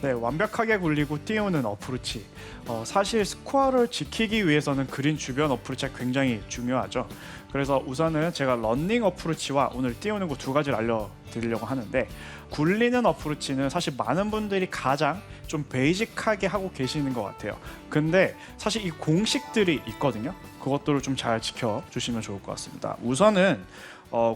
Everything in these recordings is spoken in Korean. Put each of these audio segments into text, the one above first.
네, 완벽하게 굴리고 띄우는 어프로치. 사실 스코어를 지키기 위해서는 그린 주변 어프로치가 굉장히 중요하죠. 그래서 우선은 제가 런닝 어프로치와 오늘 띄우는 거 두 가지를 알려드리려고 하는데, 굴리는 어프로치는 사실 많은 분들이 가장 좀 베이직하게 하고 계시는 것 같아요. 근데 사실 이 공식들이 있거든요. 그것들을 좀 잘 지켜주시면 좋을 것 같습니다. 우선은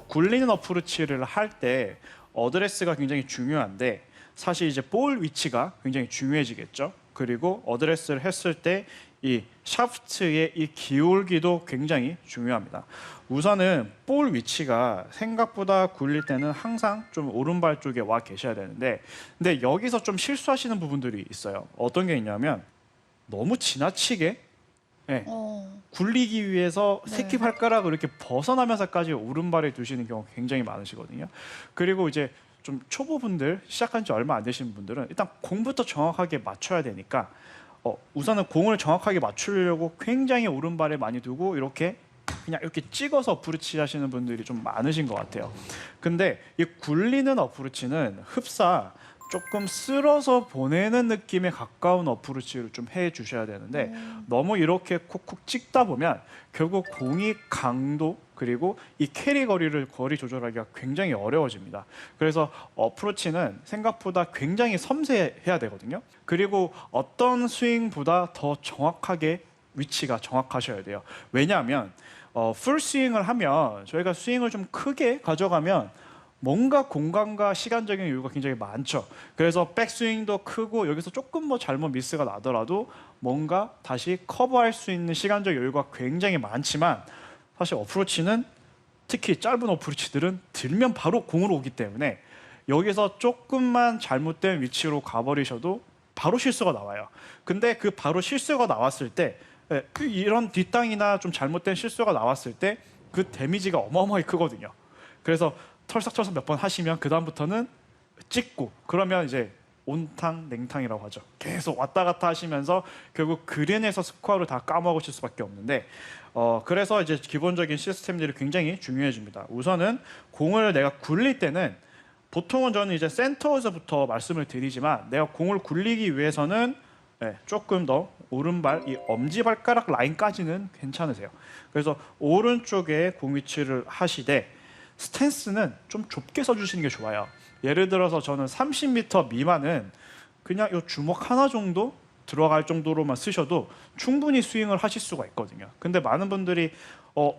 굴리는 어프로치를 할 때 어드레스가 굉장히 중요한데, 사실 이제 볼 위치가 굉장히 중요해지겠죠. 그리고 어드레스를 했을 때 이 샤프트의 이 기울기도 굉장히 중요합니다. 우선은 볼 위치가 생각보다 굴릴 때는 항상 좀 오른발 쪽에 와 계셔야 되는데, 근데 여기서 좀 실수하시는 부분들이 있어요. 어떤 게 있냐면 너무 지나치게 네, 굴리기 위해서 네. 새끼 발가락을 이렇게 벗어나면서까지 오른발에 두시는 경우가 굉장히 많으시거든요. 그리고 이제 좀 초보분들, 시작한 지 얼마 안 되신 분들은 일단 공부터 정확하게 맞춰야 되니까 우선은 공을 정확하게 맞추려고 굉장히 오른발에 많이 두고 이렇게 그냥 이렇게 찍어서 어프로치 하시는 분들이 좀 많으신 것 같아요. 근데 이 굴리는 어프로치는 흡사 조금 쓸어서 보내는 느낌에 가까운 어프로치를 좀 해 주셔야 되는데, 너무 이렇게 콕콕 찍다 보면 결국 공이 강도 그리고 이 거리 조절하기가 굉장히 어려워집니다. 그래서 어프로치는 생각보다 굉장히 섬세해야 되거든요. 그리고 어떤 스윙보다 더 정확하게 위치가 정확하셔야 돼요. 왜냐하면 풀 스윙을 하면, 저희가 스윙을 좀 크게 가져가면 뭔가 공간과 시간적인 여유가 굉장히 많죠. 그래서 백스윙도 크고 여기서 조금 뭐 잘못 미스가 나더라도 뭔가 다시 커버할 수 있는 시간적 여유가 굉장히 많지만, 사실 어프로치는 특히 짧은 어프로치들은 들면 바로 공으로 오기 때문에 여기서 조금만 잘못된 위치로 가버리셔도 바로 실수가 나와요. 근데 그 바로 실수가 나왔을 때 이런 뒷땅이나 좀 잘못된 실수가 나왔을 때 그 데미지가 어마어마하게 크거든요. 그래서 털썩털썩 몇 번 하시면 그 다음부터는 찍고, 그러면 이제 온탕 냉탕이라고 하죠. 계속 왔다 갔다 하시면서 결국 그린에서 스코어를 다 까먹으실 수밖에 없는데, 그래서 이제 기본적인 시스템들이 굉장히 중요해집니다. 우선은 공을 내가 굴릴 때는 보통은 저는 이제 센터에서부터 말씀을 드리지만, 내가 공을 굴리기 위해서는 조금 더 오른발 이 엄지발가락 라인까지는 괜찮으세요. 그래서 오른쪽에 공 위치를 하시되 스탠스는 좀 좁게 써주시는 게 좋아요. 예를 들어서 저는 30m 미만은 그냥 이 주먹 하나 정도 들어갈 정도로만 쓰셔도 충분히 스윙을 하실 수가 있거든요. 근데 많은 분들이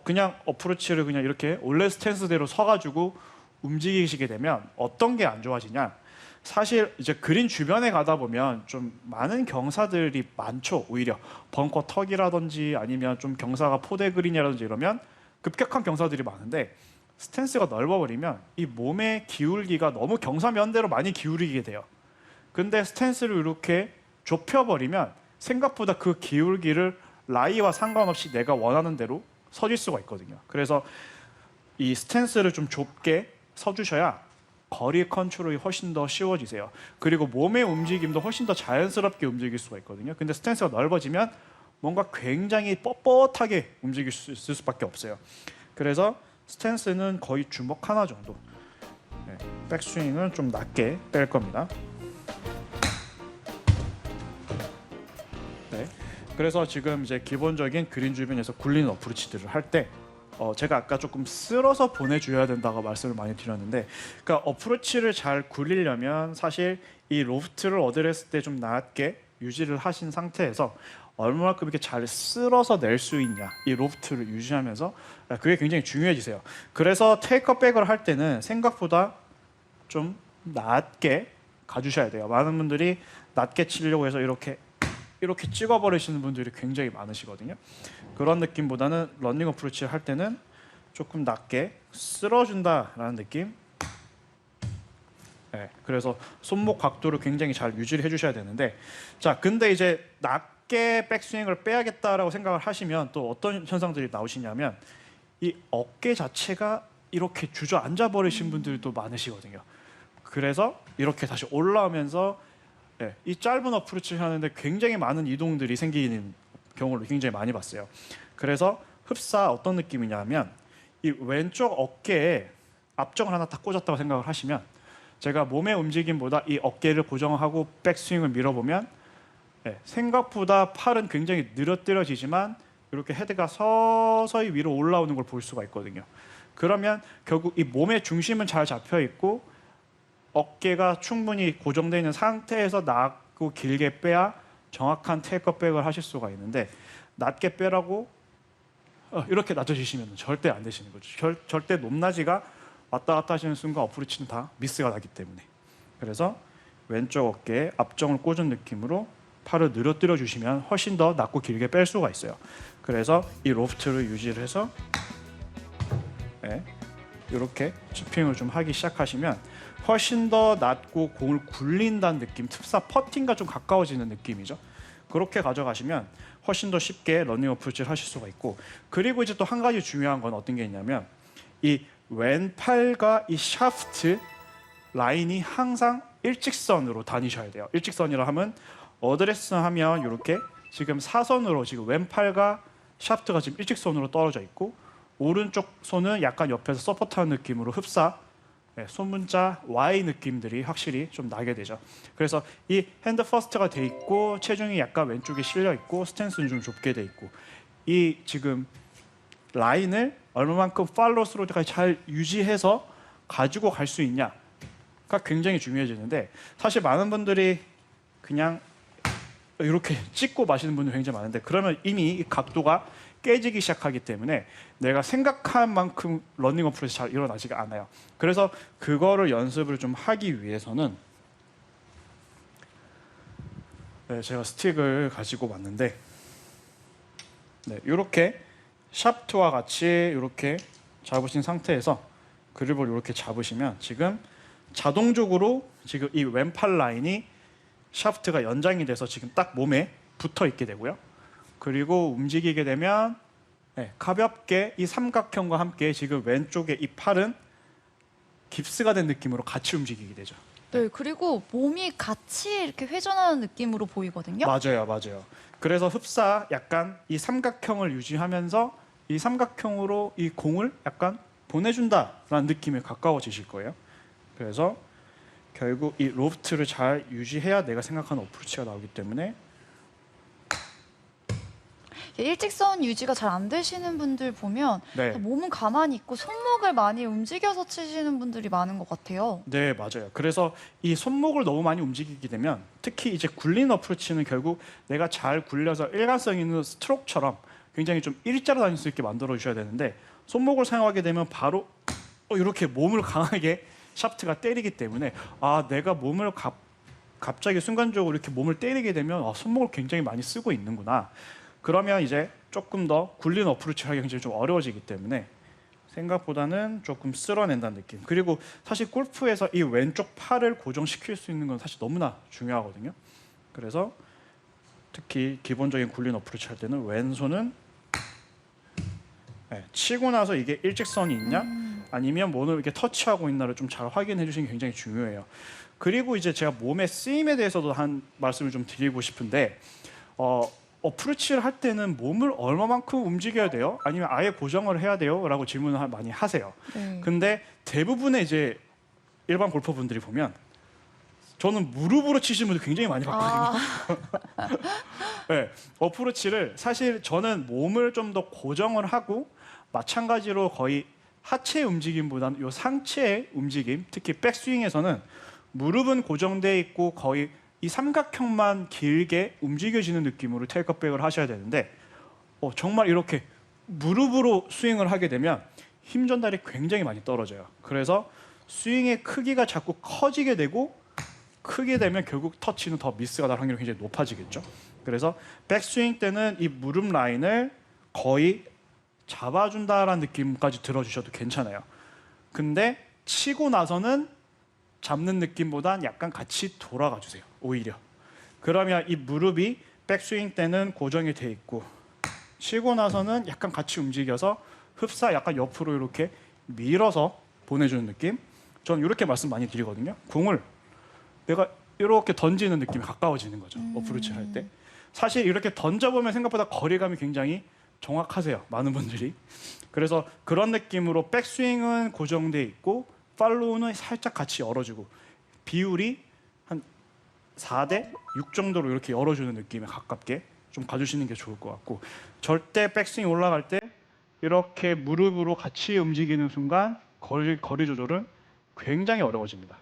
그냥 어프로치를 그냥 이렇게 원래 스탠스대로 서가지고 움직이시게 되면 어떤 게 안 좋아지냐? 사실 이제 그린 주변에 가다 보면 좀 많은 경사들이 많죠. 오히려 벙커 턱이라든지 아니면 좀 경사가 포대 그린이라든지 이러면 급격한 경사들이 많은데, 스탠스가 넓어버리면 이 몸의 기울기가 너무 경사면대로 많이 기울이게 돼요. 근데 스탠스를 이렇게 좁혀버리면 생각보다 그 기울기를 라이와 상관없이 내가 원하는 대로 서질 수가 있거든요. 그래서 이 스탠스를 좀 좁게 서주셔야 거리 컨트롤이 훨씬 더 쉬워지세요. 그리고 몸의 움직임도 훨씬 더 자연스럽게 움직일 수가 있거든요. 근데 스탠스가 넓어지면 뭔가 굉장히 뻣뻣하게 움직일 수 있을 수밖에 없어요. 그래서 스탠스는 거의 주먹 하나 정도, 백스윙은 좀 낮게 뺄 겁니다. 네, 그래서 지금 이제 기본적인 그린 주변에서 굴리는 어프로치들을 할 때 제가 아까 조금 쓸어서 보내줘야 된다고 말씀을 많이 드렸는데, 그러니까 어프로치를 잘 굴리려면 사실 이 로프트를 어드레스 때 좀 낮게 유지를 하신 상태에서 얼마만큼 이렇게 잘 쓸어서 낼 수 있냐, 이 로프트를 유지하면서 그게 굉장히 중요해지세요. 그래서 테이크백을 할 때는 생각보다 좀 낮게 가주셔야 돼요. 많은 분들이 낮게 치려고 해서 이렇게 찍어버리시는 분들이 굉장히 많으시거든요. 그런 느낌보다는 런닝 어프로치를 할 때는 조금 낮게 쓸어준다라는 느낌. 그래서 손목 각도를 굉장히 잘 유지를 해주셔야 되는데, 자, 근데 이제 낮게 백스윙을 빼야겠다라고 생각을 하시면 또 어떤 현상들이 나오시냐면, 이 어깨 자체가 이렇게 주저앉아 버리신 분들도 많으시거든요. 그래서 이렇게 다시 올라오면서 이 짧은 어프로치를 하는데 굉장히 많은 이동들이 생기는 경우를 굉장히 많이 봤어요. 그래서 흡사 어떤 느낌이냐면, 이 왼쪽 어깨에 압정을 하나 딱 꽂았다고 생각을 하시면 제가 몸의 움직임보다 이 어깨를 고정하고 백스윙을 밀어보면 생각보다 팔은 굉장히 늘어뜨려지지만 이렇게 헤드가 서서히 위로 올라오는 걸 볼 수가 있거든요. 그러면 결국 이 몸의 중심은 잘 잡혀 있고 어깨가 충분히 고정되어 있는 상태에서 낮고 길게 빼야 정확한 테이크백을 하실 수가 있는데 낮게 빼라고 이렇게 낮아지시면 절대 안 되시는 거죠. 절대 높낮이가 왔다 갔다 하시는 순간 어프로치는 다 미스가 나기 때문에. 그래서 왼쪽 어깨에 앞정을 꽂은 느낌으로 팔을 늘어뜨려 주시면 훨씬 더 낮고 길게 뺄 수가 있어요. 그래서 이 로프트를 유지를 해서 이렇게 스윙을 좀 하기 시작하시면 훨씬 더 낮고 공을 굴린다는 느낌, 흡사 퍼팅과 좀 가까워지는 느낌이죠. 그렇게 가져가시면 훨씬 더 쉽게 러닝 어프로치를 하실 수가 있고, 그리고 이제 또 한 가지 중요한 건 어떤 게 있냐면 이 왼팔과 이 샤프트 라인이 항상 일직선으로 다니셔야 돼요. 일직선이라 하면 어드레스 하면 이렇게 지금 사선으로 지금 왼팔과 샤프트가 지금 일직선으로 떨어져 있고 오른쪽 손은 약간 옆에서 서포트하는 느낌으로 흡사 손문자 Y 느낌들이 확실히 좀 나게 되죠. 그래서 이 핸드 퍼스트가 돼 있고 체중이 약간 왼쪽에 실려 있고 스탠스는 좀 좁게 돼 있고 이 지금 라인을 얼마만큼 팔로우 스로까지 잘 유지해서 가지고 갈 수 있냐가 굉장히 중요해지는데 사실 많은 분들이 그냥 이렇게 찍고 마시는 분들 굉장히 많은데 그러면 이미 이 각도가 깨지기 시작하기 때문에 내가 생각한 만큼 러닝 어프로치 잘 일어나지가 않아요. 그래서 그거를 연습을 좀 하기 위해서는 제가 스틱을 가지고 왔는데 이렇게 샤프트와 같이 이렇게 잡으신 상태에서 그립을 이렇게 잡으시면 지금 자동적으로 지금 이 왼팔 라인이 샤프트가 연장이 돼서 지금 딱 몸에 붙어 있게 되고요. 그리고 움직이게 되면 가볍게 이 삼각형과 함께 지금 왼쪽에 이 팔은 깁스가 된 느낌으로 같이 움직이게 되죠. 네, 그리고 몸이 같이 이렇게 회전하는 느낌으로 보이거든요. 맞아요. 그래서 흡사 약간 이 삼각형을 유지하면서 이 삼각형으로 이 공을 약간 보내준다라는 느낌에 가까워지실 거예요. 그래서 결국 이 로프트를 잘 유지해야 내가 생각하는 어프로치가 나오기 때문에 일직선 유지가 잘 안 되시는 분들 보면 몸은 가만히 있고 손목을 많이 움직여서 치시는 분들이 많은 것 같아요. 네, 맞아요. 그래서 이 손목을 너무 많이 움직이게 되면 특히 이제 굴린 어프로치는 결국 내가 잘 굴려서 일관성 있는 스트로크처럼 굉장히 좀 일자로 다닐 수 있게 만들어 주셔야 되는데 손목을 사용하게 되면 바로 이렇게 몸을 강하게 샤프트가 때리기 때문에 내가 몸을 갑자기 순간적으로 이렇게 몸을 때리게 되면 손목을 굉장히 많이 쓰고 있는구나. 그러면 이제 조금 더 굴린 어프로치를 하기 굉장히 좀 어려워지기 때문에 생각보다는 조금 쓸어낸다는 느낌. 그리고 사실 골프에서 이 왼쪽 팔을 고정시킬 수 있는 건 사실 너무나 중요하거든요. 그래서 특히 기본적인 굴린 어프로치 할 때는 왼손은 치고 나서 이게 일직선이 있냐 아니면 몸을 이렇게 터치하고 있나를 좀 잘 확인해 주시는 게 굉장히 중요해요. 그리고 이제 제가 몸의 쓰임에 대해서도 한 말씀을 좀 드리고 싶은데 어프로치를 할 때는 몸을 얼마만큼 움직여야 돼요? 아니면 아예 고정을 해야 돼요? 라고 질문을 많이 하세요. 근데 대부분의 이제 일반 골퍼분들이 보면 저는 무릎으로 치시는 분들 굉장히 많이 봤거든요. 어프로치를 사실 저는 몸을 좀 더 고정을 하고 마찬가지로 거의 하체 움직임보다는 요 상체의 움직임, 특히 백스윙에서는 무릎은 고정되어 있고 거의 이 삼각형만 길게 움직여지는 느낌으로 테이크백을 하셔야 되는데 정말 이렇게 무릎으로 스윙을 하게 되면 힘 전달이 굉장히 많이 떨어져요. 그래서 스윙의 크기가 자꾸 커지게 되고 크게 되면 결국 터치는 더 미스가 날 확률이 굉장히 높아지겠죠. 그래서 백스윙 때는 이 무릎 라인을 거의 잡아준다라는 느낌까지 들어주셔도 괜찮아요. 근데 치고 나서는 잡는 느낌보단 약간 같이 돌아가 주세요. 오히려. 그러면 이 무릎이 백스윙 때는 고정이 돼 있고 치고 나서는 약간 같이 움직여서 흡사 약간 옆으로 이렇게 밀어서 보내주는 느낌. 저는 이렇게 말씀 많이 드리거든요. 공을 내가 이렇게 던지는 느낌이 가까워지는 거죠. 어프로치 할 때. 사실 이렇게 던져보면 생각보다 거리감이 굉장히 정확하세요. 많은 분들이. 그래서 그런 느낌으로 백스윙은 고정돼 있고 팔로우는 살짝 같이 열어주고 비율이 한 4대 6 정도로 이렇게 열어주는 느낌에 가깝게 좀 가주시는 게 좋을 것 같고, 절대 백스윙 올라갈 때 이렇게 무릎으로 같이 움직이는 순간 거리 조절은 굉장히 어려워집니다.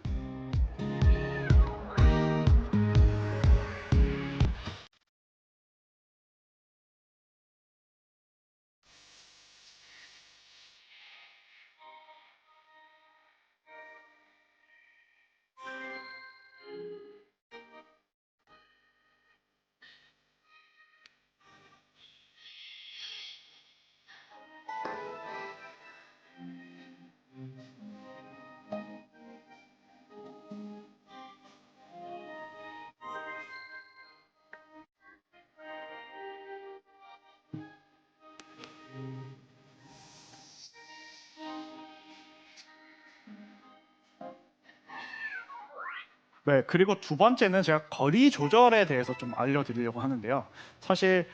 네, 그리고 두 번째는 제가 거리 조절에 대해서 좀 알려드리려고 하는데요. 사실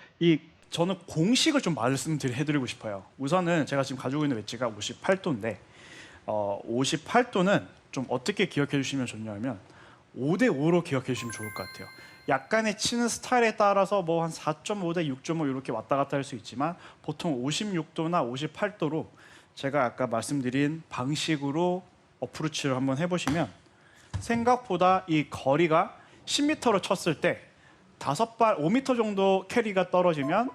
저는 공식을 좀 말씀해드리고 싶어요. 우선은 제가 지금 가지고 있는 웨지가 58도인데 58도는 좀 어떻게 기억해 주시면 좋냐면 5대 5로 기억해 주시면 좋을 것 같아요. 약간의 치는 스타일에 따라서 뭐 한 4.5대 6.5 이렇게 왔다 갔다 할 수 있지만 보통 56도나 58도로 제가 아까 말씀드린 방식으로 어프로치를 한번 해보시면 생각보다 이 거리가 10m로 쳤을 때 5발 5m 정도 캐리가 떨어지면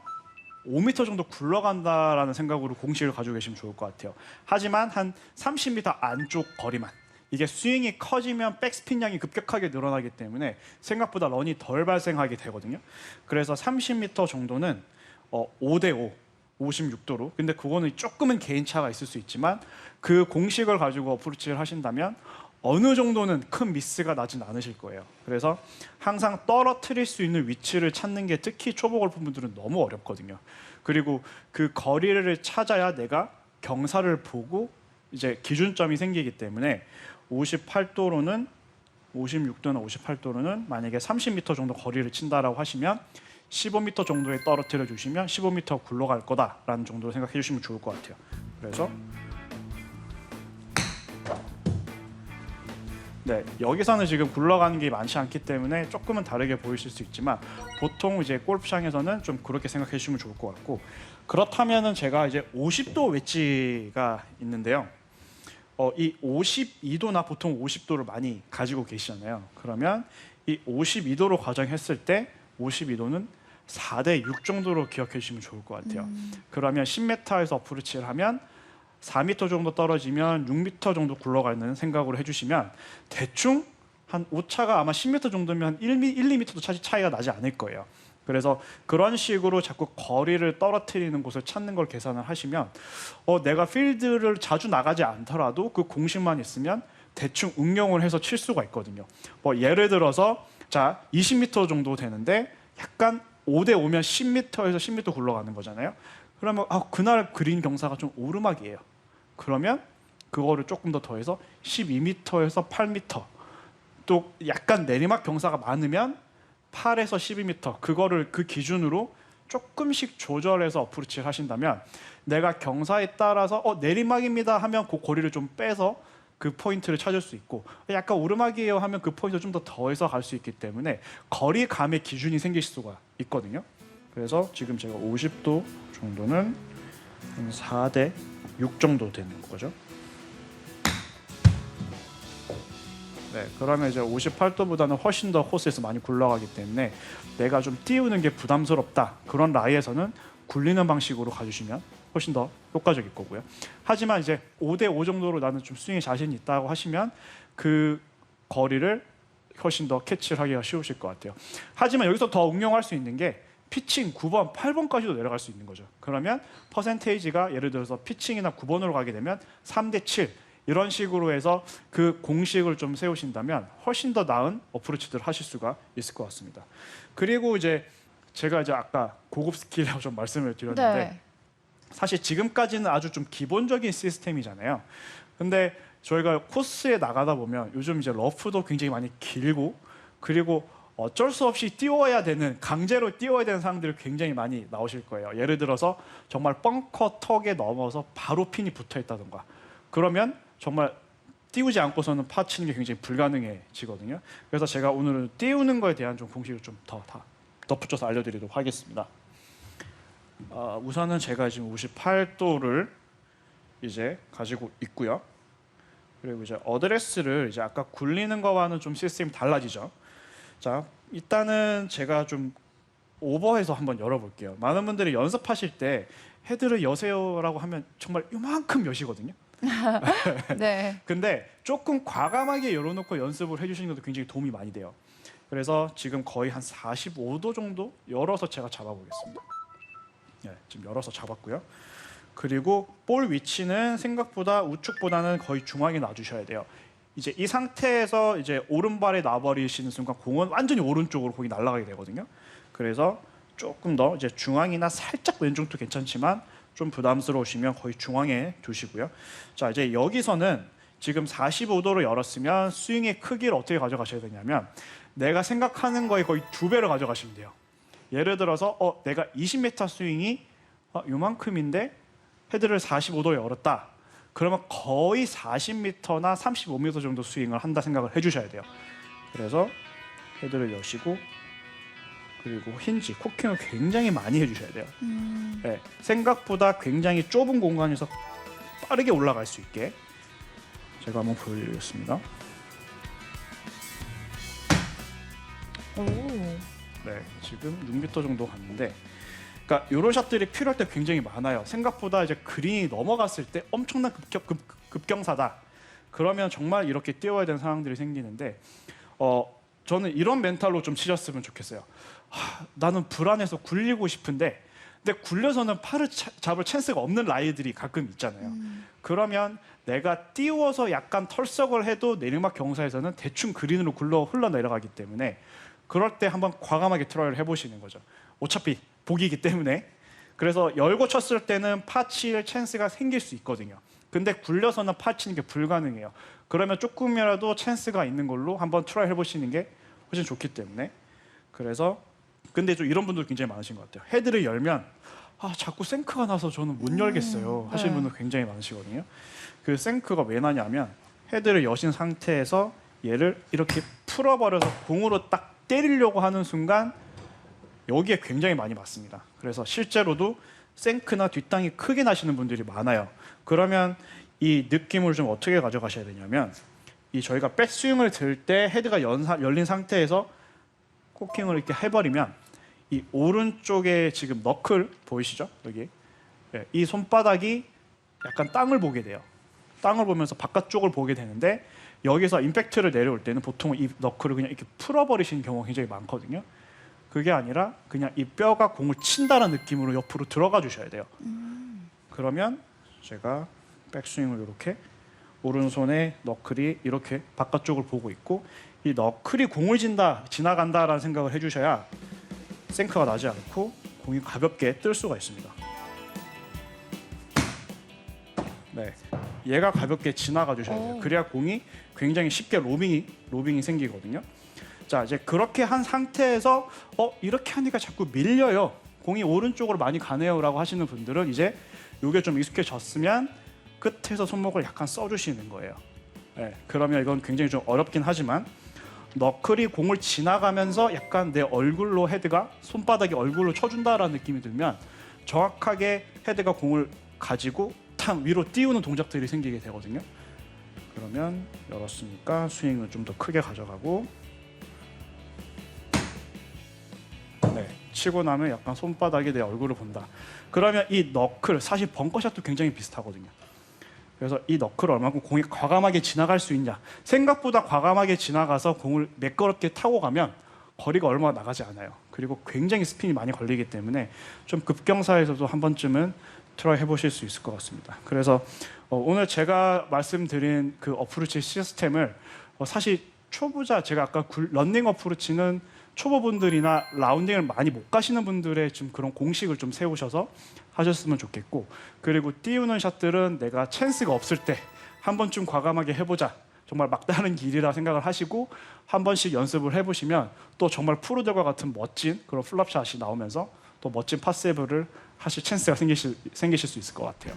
5m 정도 굴러간다라는 생각으로 공식을 가지고 계시면 좋을 것 같아요. 하지만 한 30m 안쪽 거리만, 이게 스윙이 커지면 백스핀 양이 급격하게 늘어나기 때문에 생각보다 런이 덜 발생하게 되거든요. 그래서 30m 정도는 5대 5, 56도로. 근데 그거는 조금은 개인차가 있을 수 있지만 그 공식을 가지고 어프로치를 하신다면 어느 정도는 큰 미스가 나진 않으실 거예요. 그래서 항상 떨어뜨릴 수 있는 위치를 찾는 게 특히 초보 골프분들은 너무 어렵거든요. 그리고 그 거리를 찾아야 내가 경사를 보고 이제 기준점이 생기기 때문에 56도나 58도로는 만약에 30m 정도 거리를 친다라고 하시면 15m 정도에 떨어뜨려 주시면 15m 굴러갈 거다라는 정도로 생각해 주시면 좋을 것 같아요. 그래서 네, 여기서는 지금 굴러가는 게 많지 않기 때문에 조금은 다르게 보이실 수 있지만 보통 이제 골프장에서는 좀 그렇게 생각해 주시면 좋을 것 같고, 그렇다면은 제가 이제 50도 웨지가 있는데요. 이 52도나 보통 50도를 많이 가지고 계시잖아요. 그러면 이 52도로 가정했을 때 52도는 4대 6 정도로 기억해 주시면 좋을 것 같아요. 그러면 10m에서 어프로치를 하면 4m 정도 떨어지면 6m 정도 굴러가는 생각으로 해주시면 대충 한 오차가 아마 10m 정도면 1, 2m도 차이가 나지 않을 거예요. 그래서 그런 식으로 자꾸 거리를 떨어뜨리는 곳을 찾는 걸 계산을 하시면 내가 필드를 자주 나가지 않더라도 그 공식만 있으면 대충 응용을 해서 칠 수가 있거든요. 뭐 예를 들어서 자 20m 정도 되는데 약간 5대 5면 10m에서 10m 굴러가는 거잖아요. 그러면 그날 그린 경사가 좀 오르막이에요. 그러면 그거를 조금 더 더해서 12m에서 8m, 또 약간 내리막 경사가 많으면 8에서 12m, 그거를 그 기준으로 조금씩 조절해서 어프로치를 하신다면 내가 경사에 따라서 내리막입니다 하면 그 거리를 좀 빼서 그 포인트를 찾을 수 있고, 약간 오르막이에요 하면 그 포인트를 좀 더 더해서 갈 수 있기 때문에 거리감의 기준이 생길 수가 있거든요. 그래서 지금 제가 50도 정도는 한 4대 6 정도 되는 거죠. 네, 그러면 이제 58도보다는 훨씬 더 코스에서 많이 굴러가기 때문에 내가 좀 띄우는 게 부담스럽다, 그런 라이에서는 굴리는 방식으로 가주시면 훨씬 더 효과적일 거고요. 하지만 이제 5대 5 정도로 나는 좀 스윙에 자신이 있다고 하시면 그 거리를 훨씬 더 캐치를 하기가 쉬우실 것 같아요. 하지만 여기서 더 응용할 수 있는 게 피칭 9번, 8번까지도 내려갈 수 있는 거죠. 그러면 퍼센테이지가 예를 들어서 피칭이나 9번으로 가게 되면 3대 7 이런 식으로 해서 그 공식을 좀 세우신다면 훨씬 더 나은 어프로치들을 하실 수가 있을 것 같습니다. 그리고 이제 제가 이제 아까 고급 스킬이라고 좀 말씀을 드렸는데 네. 사실 지금까지는 아주 좀 기본적인 시스템이잖아요. 근데 저희가 코스에 나가다 보면 요즘 이제 러프도 굉장히 많이 길고, 그리고 어쩔 수 없이 띄워야 되는, 강제로 띄워야 되는 상황들이 굉장히 많이 나오실 거예요. 예를 들어서 정말 벙커 턱에 넘어서 바로 핀이 붙어 있다던가, 그러면 정말 띄우지 않고서는 파 치는 게 굉장히 불가능해지거든요. 그래서 제가 오늘은 띄우는 거에 대한 좀 공식을 좀 더 덧붙여서 알려드리도록 하겠습니다. 우선은 제가 지금 58도를 이제 가지고 있고요. 그리고 이제 어드레스를 이제 아까 굴리는 거와는 좀 시스템이 달라지죠. 자, 일단은 제가 좀 오버해서 한번 열어볼게요. 많은 분들이 연습하실 때 헤드를 여세요라고 하면 정말 이만큼 여시거든요. 네. 근데 조금 과감하게 열어놓고 연습을 해주시는 것도 굉장히 도움이 많이 돼요. 그래서 지금 거의 한 45도 정도 열어서 제가 잡아보겠습니다. 네, 지금 열어서 잡았고요. 그리고 볼 위치는 생각보다 우측보다는 거의 중앙에 놔주셔야 돼요. 이제 이 상태에서 이제 오른발에 놔버리시는 순간 공은 완전히 오른쪽으로 거기 날아가게 되거든요. 그래서 조금 더 이제 중앙이나 살짝 왼쪽도 괜찮지만 좀 부담스러우시면 거의 중앙에 두시고요. 자, 이제 여기서는 지금 45도로 열었으면 스윙의 크기를 어떻게 가져가셔야 되냐면 내가 생각하는 거에 거의 2배로 가져가시면 돼요. 예를 들어서 내가 20m 스윙이 요만큼인데 헤드를 45도에 열었다. 그러면 거의 40m나 35m 정도 스윙을 한다 생각을 해주셔야 돼요. 그래서 헤드를 여시고 그리고 힌지, 코킹을 굉장히 많이 해주셔야 돼요. 네, 생각보다 굉장히 좁은 공간에서 빠르게 올라갈 수 있게 제가 한번 보여드리겠습니다. 오. 네, 지금 6m 정도 갔는데, 그러니까 이런 샷들이 필요할 때 굉장히 많아요. 생각보다 이제 그린이 넘어갔을 때 엄청난 급경사다. 그러면 정말 이렇게 뛰어야 되는 상황들이 생기는데, 저는 이런 멘탈로 좀 치셨으면 좋겠어요. 나는 불안해서 굴리고 싶은데, 근데 굴려서는 팔을 잡을 찬스가 없는 라이들이 가끔 있잖아요. 그러면 내가 띄워서 약간 털썩을 해도 내리막 경사에서는 대충 그린으로 흘러내려가기 때문에 그럴 때 한번 과감하게 트라이를 해보시는 거죠. 어차피 복이기 때문에. 그래서 열고 쳤을 때는 파 칠 찬스가 생길 수 있거든요. 근데 굴려서는 파 치는 게 불가능해요. 그러면 조금이라도 찬스가 있는 걸로 한번 트라이 해보시는 게 훨씬 좋기 때문에. 그래서 근데 좀 이런 분들 굉장히 많으신 것 같아요. 헤드를 열면 자꾸 생크가 나서 저는 못 열겠어요 하시는 분들 굉장히 많으시거든요. 그 생크가 왜 나냐면 헤드를 여신 상태에서 얘를 이렇게 풀어버려서 공으로 딱 때리려고 하는 순간 여기에 굉장히 많이 맞습니다. 그래서 실제로도 생크나 뒷땅이 크게 나시는 분들이 많아요. 그러면 이 느낌을 좀 어떻게 가져가셔야 되냐면 이 저희가 백스윙을 들 때 헤드가 열린 상태에서 코킹을 이렇게 해버리면 이 오른쪽에 지금 너클 보이시죠? 여기 이 손바닥이 약간 땅을 보게 돼요. 땅을 보면서 바깥쪽을 보게 되는데 여기서 임팩트를 내려올 때는 보통 이 너클을 그냥 이렇게 풀어버리시는 경우가 굉장히 많거든요. 그게 아니라 그냥 이 뼈가 공을 친다는 느낌으로 옆으로 들어가 주셔야 돼요. 그러면 제가 백스윙을 이렇게 오른손에 너클이 이렇게 바깥쪽을 보고 있고 이 너클이 공을 지나간다라는 생각을 해주셔야 생크가 나지 않고 공이 가볍게 뜰 수가 있습니다. 네, 얘가 가볍게 지나가 주셔야 돼요. 그래야 공이 굉장히 쉽게 로빙이 생기거든요. 자, 이제 그렇게 한 상태에서 이렇게 하니까 자꾸 밀려요. 공이 오른쪽으로 많이 가네요라고 하시는 분들은 이제 이게 좀 익숙해졌으면 끝에서 손목을 약간 써주시는 거예요. 네, 그러면 이건 굉장히 좀 어렵긴 하지만 너클이 공을 지나가면서 약간 내 얼굴로 헤드가 손바닥이 얼굴로 쳐준다라는 느낌이 들면 정확하게 헤드가 공을 가지고 탕 위로 띄우는 동작들이 생기게 되거든요. 그러면 열었으니까 스윙을 좀 더 크게 가져가고 치고 나면 약간 손바닥이 내 얼굴을 본다. 그러면 이 너클 사실 벙커샷도 굉장히 비슷하거든요. 그래서 이 너클을 얼마큼 공이 과감하게 지나갈 수 있냐. 생각보다 과감하게 지나가서 공을 매끄럽게 타고 가면 거리가 얼마 나가지 않아요. 그리고 굉장히 스핀이 많이 걸리기 때문에 좀 급경사에서도 한 번쯤은 트라이 해보실 수 있을 것 같습니다. 그래서 오늘 제가 말씀드린 그 어프로치 시스템을 사실 초보자 제가 아까 런닝 어프로치는 초보분들이나 라운딩을 많이 못 가시는 분들의 좀 그런 공식을 좀 세우셔서 하셨으면 좋겠고 그리고 띄우는 샷들은 내가 찬스가 없을 때 한 번쯤 과감하게 해보자 정말 막다른 길이라 생각을 하시고 한 번씩 연습을 해보시면 또 정말 프로들과 같은 멋진 그런 플랍샷이 나오면서 또 멋진 파세이브를 하실 찬스가 생기실 수 있을 것 같아요.